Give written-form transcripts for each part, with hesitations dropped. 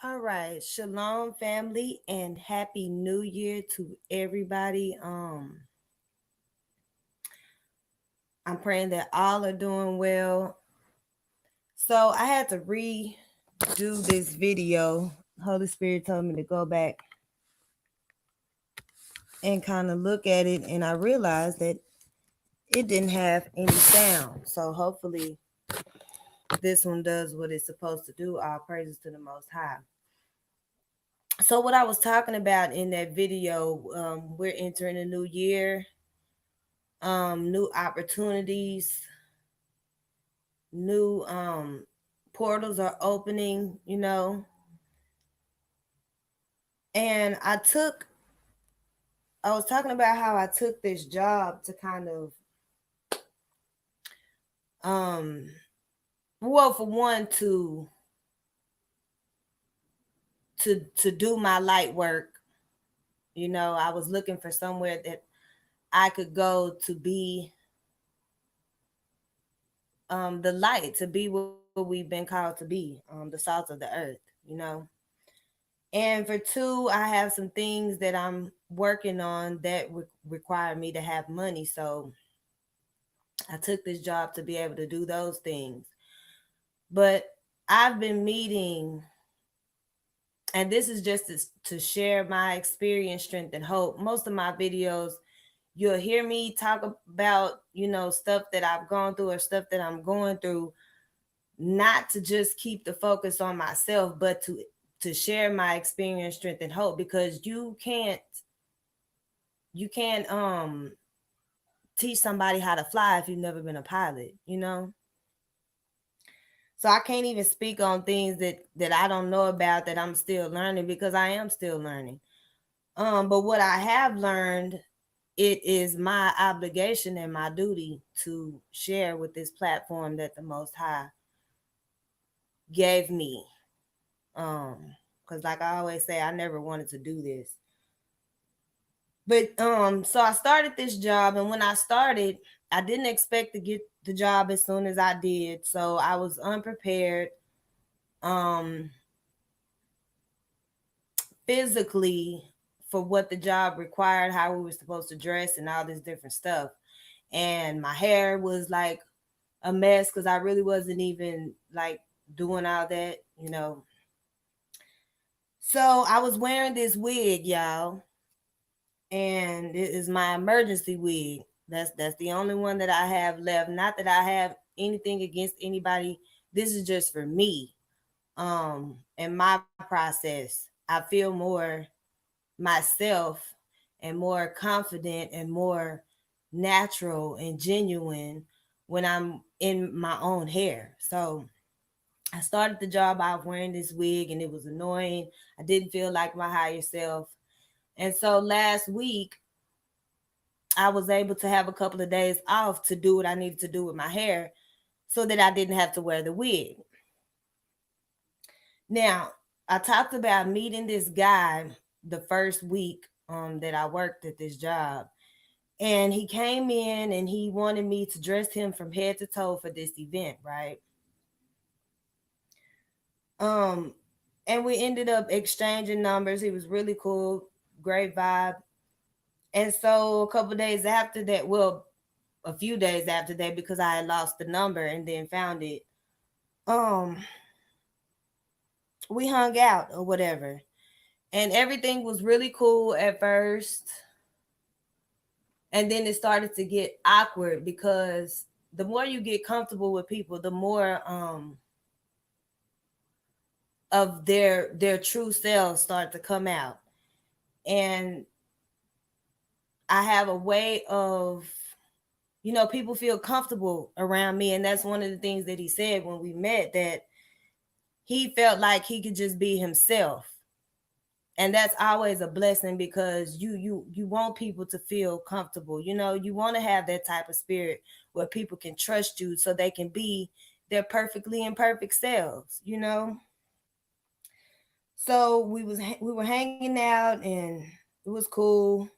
All right, shalom family and happy new year to everybody. I'm praying that all are doing well. So I had to redo this video. Holy Spirit told me to go back and kind of look at it, and I realized that it didn't have any sound. So hopefully this one does what it's supposed to do. All praises to the Most High. So what I was talking about in that video, we're entering a new year, new opportunities, new portals are opening, and I was talking about how I took this job to kind of um well, for one, to do my light work. I was looking for somewhere that I could go to be the light, to be what we've been called to be, the salt of the earth, you know. And for two, I have some things that I'm working on that require me to have money. So I took this job to be able to do those things. But I've been meeting, and this is just to share my experience, strength, and hope. Most of my videos, you'll hear me talk about, stuff that I've gone through or stuff that I'm going through, not to just keep the focus on myself, but to share my experience, strength, and hope, because you can't teach somebody how to fly if you've never been a pilot. So I can't even speak on things that I don't know about, that I'm still learning, because I am still learning. But what I have learned, it is my obligation and my duty to share with this platform that the Most High gave me. Because like I always say, I never wanted to do this. But so I started this job, and when I started, I didn't expect to get the job as soon as I did. So I was unprepared. Um Physically, for what the job required, how we were supposed to dress, and all this different stuff. And my hair was like a mess because I really wasn't even like doing all that. So I was wearing this wig, y'all, and it is my emergency wig. That's the only one that I have left. Not that I have anything against anybody. This is just for me. In my process, I feel more myself and more confident and more natural and genuine when I'm in my own hair. So I started the job out wearing this wig, and it was annoying. I didn't feel like my higher self. And so last week, I was able to have a couple of days off to do what I needed to do with my hair so that I didn't have to wear the wig. Now, I talked about meeting this guy the first week that I worked at this job. And he came in and he wanted me to dress him from head to toe for this event, right? Um, and we ended up exchanging numbers. He was really cool, great vibe. And so a couple days after that, well, a few days after that, because I had lost the number and then found it, um, we hung out or whatever. And everything was really cool at first. And then it started to get awkward, because the more you get comfortable with people, the more of their true selves start to come out. And I have a way of, people feel comfortable around me, and that's one of the things that he said when we met, that he felt like he could just be himself. And that's always a blessing, because you want people to feel comfortable. You want to have that type of spirit where people can trust you so they can be their perfectly imperfect selves. So we were hanging out, and it was cool,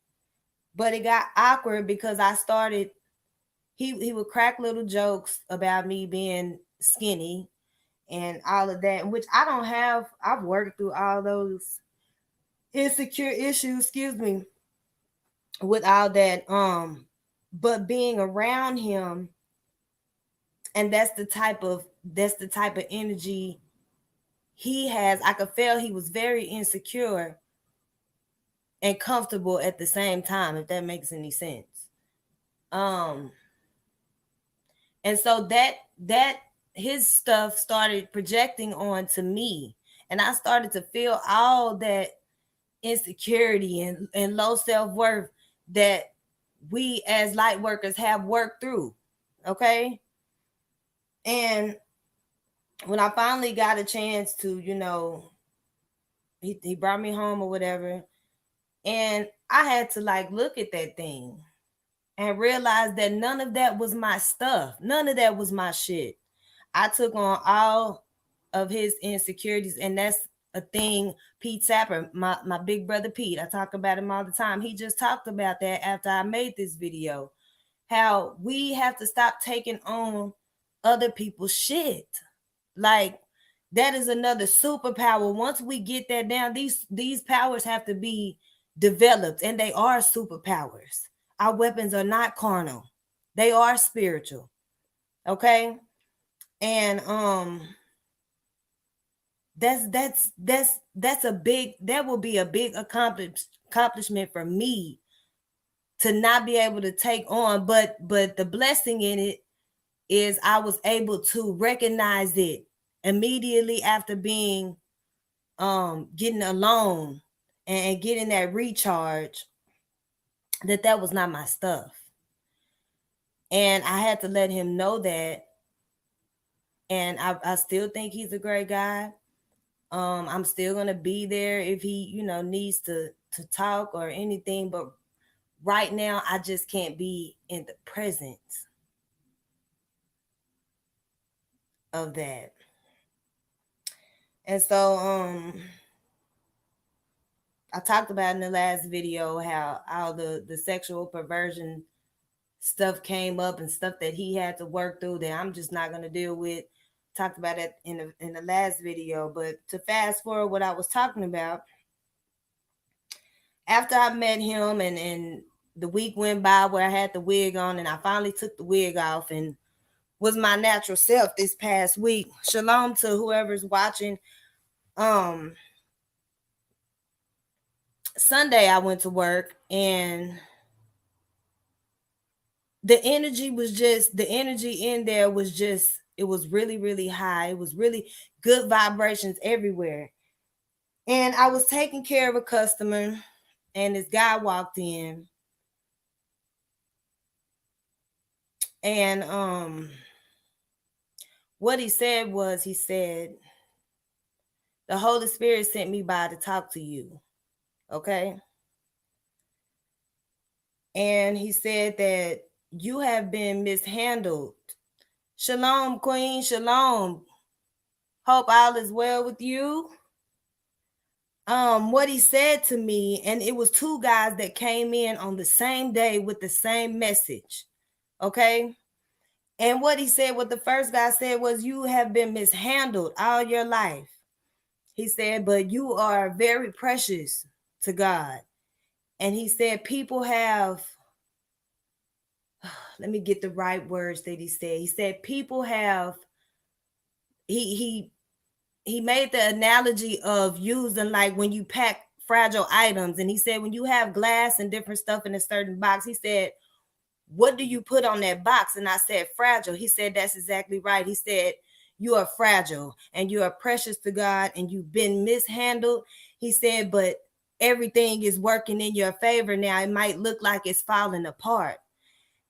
but it got awkward because I started. He would crack little jokes about me being skinny, and all of that, which I don't have. I've worked through all those insecure issues, excuse me, with all that. But being around him, and that's the type of energy he has. I could feel he was very insecure and comfortable at the same time, if that makes any sense. Um, and so that his stuff started projecting on to me, and I started to feel all that insecurity and low self-worth that we as light workers have worked through. Okay. And when I finally got a chance to, he brought me home or whatever, and I had to like look at that thing and realize that none of that was my stuff. None of that was my shit. I took on all of his insecurities, and that's a thing. Pete Sapper, my big brother Pete, I talk about him all the time. He just talked about that after I made this video. How we have to stop taking on other people's shit. Like, that is another superpower. Once we get that down, these powers have to be developed, and they are superpowers. Our weapons are not carnal. They are spiritual. Okay? And that's a big, that will be a big accomplishment for me to not be able to take on, but the blessing in it is I was able to recognize it immediately after being getting alone and getting that recharge, that was not my stuff. And I had to let him know that. And I still think he's a great guy. I'm still gonna be there if he, needs to talk or anything. But right now, I just can't be in the presence of that. And so, I talked about in the last video how all the sexual perversion stuff came up and stuff that he had to work through that I'm just not gonna deal with. Talked about it in the last video, but to fast forward what I was talking about, after I met him and the week went by where I had the wig on, and I finally took the wig off and was my natural self this past week. Shalom to whoever's watching. Sunday I went to work, and the energy in there was just, it was really, really high. It was really good vibrations everywhere. And I was taking care of a customer, and this guy walked in, and what he said was, he said, the Holy Spirit sent me by to talk to you. Okay. And he said that you have been mishandled. Shalom, Queen. Shalom. Hope all is well with you. What he said to me, and it was two guys that came in on the same day with the same message. Okay. And what he said, what the first guy said was, you have been mishandled all your life. He said, but you are very precious to God. And he said, people have, let me get the right words that he said. He said, people have, he made the analogy of using, like, when you pack fragile items. And he said, when you have glass and different stuff in a certain box, he said, what do you put on that box? And I said, fragile. He said, that's exactly right. He said, you are fragile and you are precious to God and you've been mishandled. He said, but everything is working in your favor now. It might look like it's falling apart.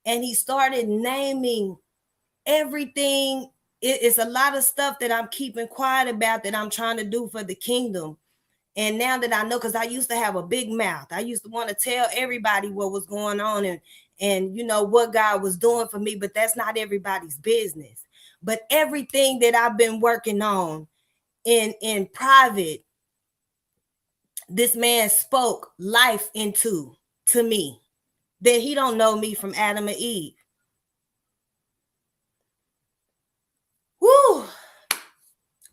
And he started naming everything. It's a lot of stuff that I'm keeping quiet about that I'm trying to do for the kingdom. And now that I know, because I used to have a big mouth, I used to want to tell everybody what was going on and what God was doing for me, but that's not everybody's business. But everything that I've been working on in private, this man spoke life into to me, that he don't know me from Adam and Eve. Woo!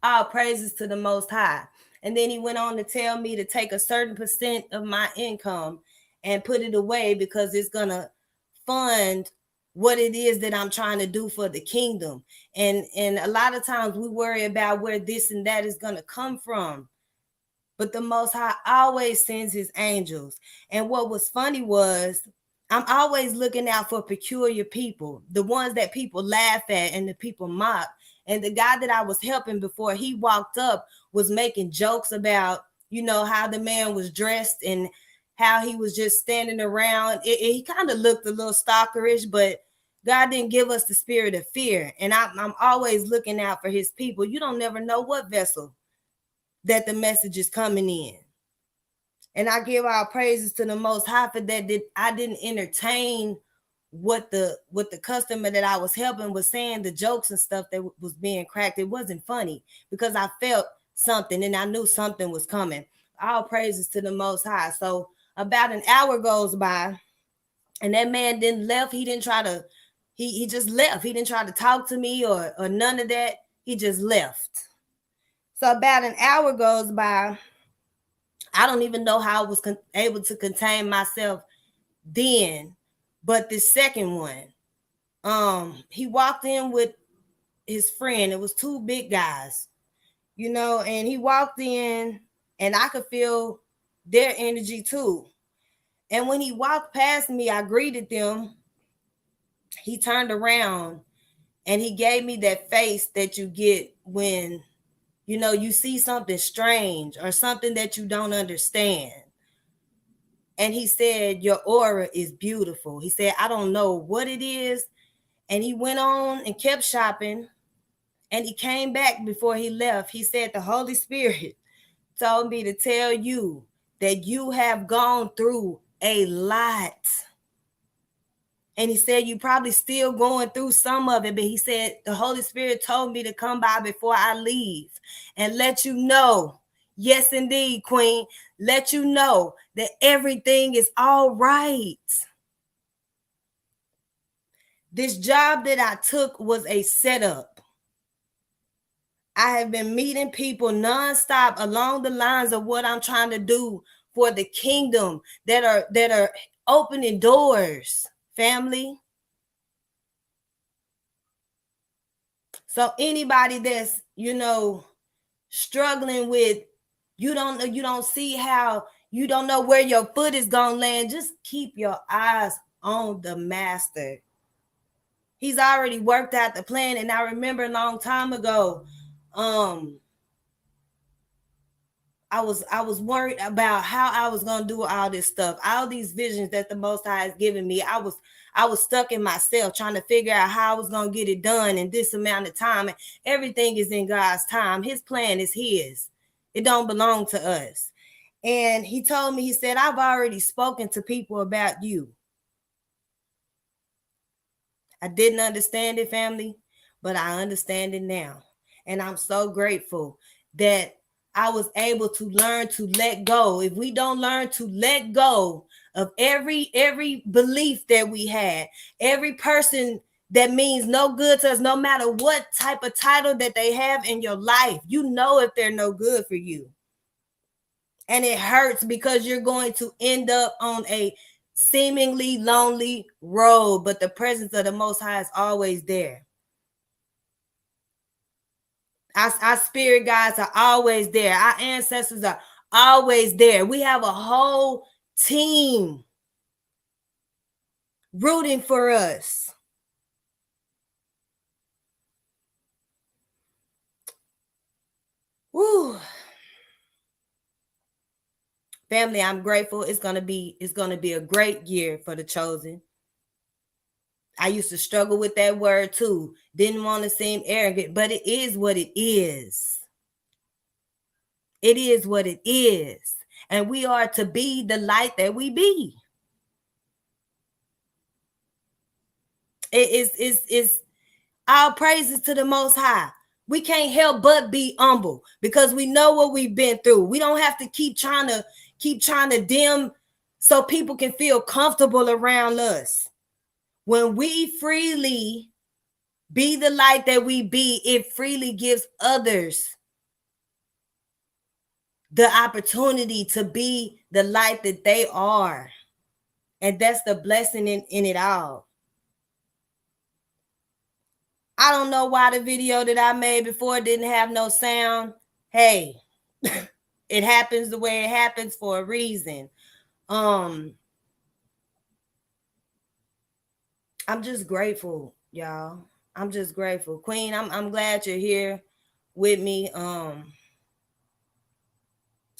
All praises to the Most High. And then he went on to tell me to take a certain percent of my income and put it away because it's going to fund what it is that I'm trying to do for the kingdom. And a lot of times we worry about where this and that is going to come from. But the Most High always sends his angels. And what was funny was I'm always looking out for peculiar people, the ones that people laugh at and the people mock. And the guy that I was helping before he walked up was making jokes about, how the man was dressed and how he was just standing around. He kind of looked a little stalkerish, but God didn't give us the spirit of fear. And I'm always looking out for his people. You don't never know what vessel that the message is coming in. And I give our praises to the Most High for that. I didn't entertain what the customer that I was helping was saying, the jokes and stuff that was being cracked. It wasn't funny because I felt something and I knew something was coming. All praises to the Most High. So about an hour goes by and that man didn't left. He didn't try to, he just left. He didn't try to talk to me or none of that. He just left. So about an hour goes by. I don't even know how I was able to contain myself then, but the second one, he walked in with his friend. It was two big guys, and he walked in and I could feel their energy too. And when he walked past me, I greeted them. He turned around and he gave me that face that you get when you see something strange or something that you don't understand. And he said, your aura is beautiful. He said, I don't know what it is. And he went on and kept shopping. And he came back before he left. He said, the Holy Spirit told me to tell you that you have gone through a lot. And he said, you probably still going through some of it. But he said, the Holy Spirit told me to come by before I leave and let you know. Yes, indeed, Queen. Let you know that everything is all right. This job that I took was a setup. I have been meeting people nonstop along the lines of what I'm trying to do for the kingdom that are opening doors, family. So anybody that's, struggling with, you don't see how, you don't know where your foot is going to land, just keep your eyes on the master. He's already worked out the plan. And I remember a long time ago, I was worried about how I was going to do all this stuff, all these visions that the Most High has given me. I was stuck in myself trying to figure out how I was going to get it done in this amount of time. And everything is in God's time. His plan is his. It don't belong to us. And he told me, he said, I've already spoken to people about you. I didn't understand it, family, but I understand it now. And I'm so grateful that I was able to learn to let go. If we don't learn to let go of every belief that we had, every person that means no good to us, no matter what type of title that they have in your life, if they're no good for you. And it hurts because you're going to end up on a seemingly lonely road, but the presence of the Most High is always there. Our spirit guides are always there. Our ancestors are always there. We have a whole team rooting for us. Woo. Family, I'm grateful. It's gonna be a great year for the chosen. I used to struggle with that word too. Didn't want to seem arrogant, but it is what it is. It is what it is. And we are to be the light that we be. It is all praises to the Most High. We can't help but be humble because we know what we've been through. We don't have to keep trying to dim so people can feel comfortable around us. When we freely be the light that we be, it freely gives others the opportunity to be the light that they are. And that's the blessing in it all. I don't know why the video that I made before didn't have no sound. Hey, it happens the way it happens for a reason. I'm just grateful, y'all. I'm just grateful. Queen, I'm glad you're here with me.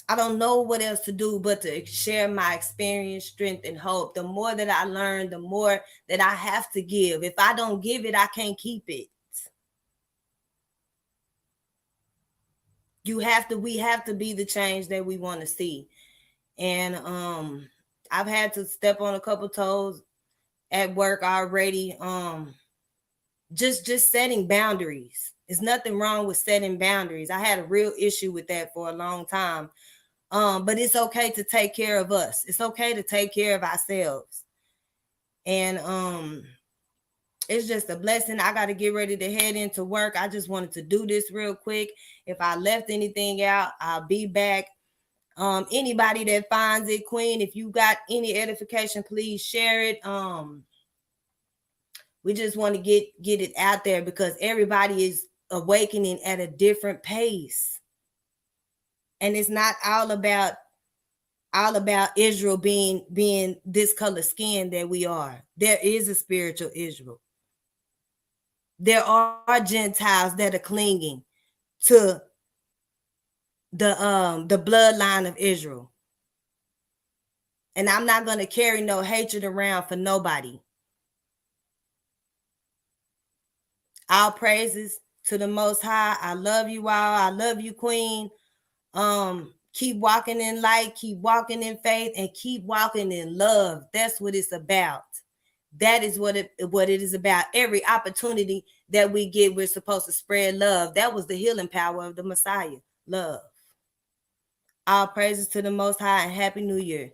I don't know what else to do but to share my experience, strength, and hope. The more that I learn, the more that I have to give. If I don't give it, I can't keep it. We have to be the change that we want to see. And I've had to step on a couple toes at work already. Just setting boundaries. There's nothing wrong with setting boundaries. I had a real issue with that for a long time. But it's okay to take care of us. It's okay to take care of ourselves. And it's just a blessing. I got to get ready to head into work. I just wanted to do this real quick. If I left anything out, I'll be back. Anybody that finds it, Queen, if you got any edification, please share it. We just want to get it out there because everybody is awakening at a different pace. And it's not all about Israel being this color skin that we are. There is a spiritual Israel. There are Gentiles that are clinging to the bloodline of Israel. And I'm not going to carry no hatred around for nobody. All praises to the Most High. I love you all. I love you, Queen. Keep walking in light, keep walking in faith, and keep walking in love. That's what it's about. That is what it is about. Every opportunity that we get, we're supposed to spread love. That was the healing power of the Messiah. Love. All praises to the Most High and Happy New Year.